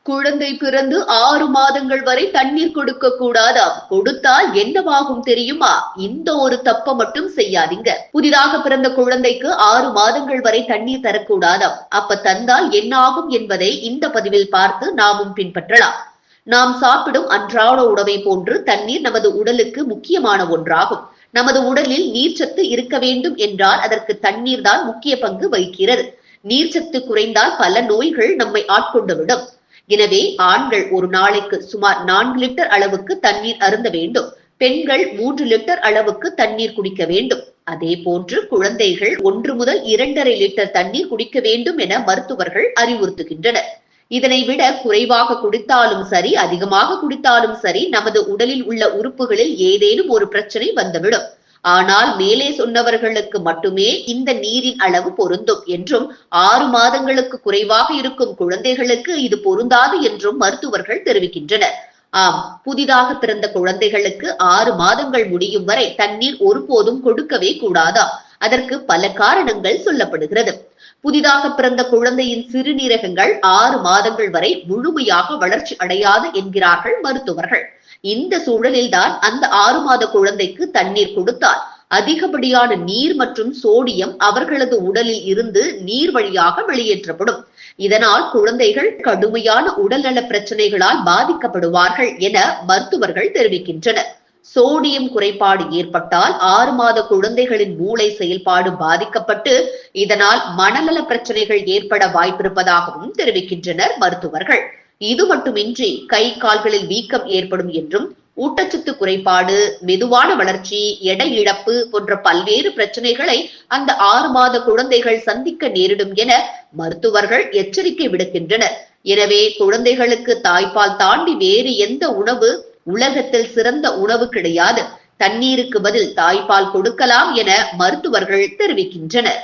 குழந்தை பிறந்து 6 மாதங்கள் வரை தண்ணீர் கொடுக்க கூடாதாம். கொடுத்தால் என்னவாகும் தெரியுமா? இந்த ஒரு தப்ப மட்டும் செய்யாதீங்க. புதிதாக பிறந்த குழந்தைக்கு 6 மாதங்கள் வரை தண்ணீர் தரக்கூடாதாம். அப்ப தந்தால் என்ன ஆகும் என்பதை இந்த பதிவில் பார்த்து நாமும் பின்பற்றலாம். நாம் சாப்பிடும் அன்றாட உணவை போன்று தண்ணீர் நமது உடலுக்கு முக்கியமான ஒன்றாகும். நமது உடலில் நீர்ச்சத்து இருக்க வேண்டும் என்றால் அதற்கு தண்ணீர் தான் முக்கிய பங்கு வகிக்கிறது. நீர்ச்சத்து குறைந்தால் பல நோய்கள் நம்மை ஆட்கொண்டுவிடும். எனவே ஆண்கள் ஒரு நாளைக்கு சுமார் 4 லிட்டர் அளவுக்கு தண்ணீர் அருந்த வேண்டும். பெண்கள் 3 லிட்டர் அளவுக்கு தண்ணீர் குடிக்க வேண்டும். அதே போன்று குழந்தைகள் 1 முதல் 2.5 லிட்டர் தண்ணீர் குடிக்க வேண்டும் என மருத்துவர்கள் அறிவுறுத்துகின்றனர். இதனை விட குறைவாக குடித்தாலும் சரி, அதிகமாக குடித்தாலும் சரி, நமது உடலில் உள்ள உறுப்புகளில் ஏதேனும் ஒரு பிரச்சனை வந்துவிடும். ஆனால் மேலே சொன்னவர்களுக்கு மட்டுமே இந்த நீரின் அளவு பொருந்தும் என்றும் 6 மாதங்களுக்கு குறைவாக இருக்கும் குழந்தைகளுக்கு இது பொருந்தாது என்றும் மருத்துவர்கள் தெரிவிக்கின்றனர். ஆம், புதிதாக பிறந்த குழந்தைகளுக்கு 6 மாதங்கள் முடியும் வரை தண்ணீர் ஒருபோதும் கொடுக்கவே கூடாதாம். அதற்கு பல காரணங்கள் சொல்லப்படுகிறது. புதிதாக பிறந்த குழந்தையின் சிறுநீரகங்கள் 6 மாதங்கள் வரை முழுமையாக வளர்ச்சி அடையாது என்கிறார்கள் மருத்துவர்கள். இந்த சூழலில்தான் அந்த 6 மாத குழந்தைக்கு தண்ணீர் கொடுத்தால் அதிகப்படியான நீர் மற்றும் சோடியம் அவர்களது உடலில் இருந்து நீர் வழியாக வெளியேற்றப்படும். இதனால் குழந்தைகள் கடுமையான உடல்நல பிரச்சனைகளால் பாதிக்கப்படுவார்கள் என மருத்துவர்கள் தெரிவிக்கின்றனர். சோடியம் குறைபாடு ஏற்பட்டால் 6 மாத குழந்தைகளின் மூளை செயல்பாடு பாதிக்கப்பட்டு இதனால் மனநல பிரச்சனைகள் ஏற்பட வாய்ப்பிருப்பதாகவும் தெரிவிக்கின்றனர் மருத்துவர்கள். இது மட்டுமின்றி கை கால்களில் வீக்கம் ஏற்படும் என்றும், ஊட்டச்சத்து குறைபாடு, மெதுவான வளர்ச்சி, எடை இழப்பு போன்ற பல்வேறு பிரச்சனைகளை அந்த 6 மாத குழந்தைகள் சந்திக்க நேரிடும் என மருத்துவர்கள் எச்சரிக்கை விடுக்கின்றனர். எனவே குழந்தைகளுக்கு தாய்ப்பால் தாண்டி வேறு எந்த உணவு உலகத்தில் சிறந்த உணவு கிடையாது. தண்ணீருக்கு பதில் தாய்ப்பால் கொடுக்கலாம் என மருத்துவர்கள் தெரிவிக்கின்றனர்.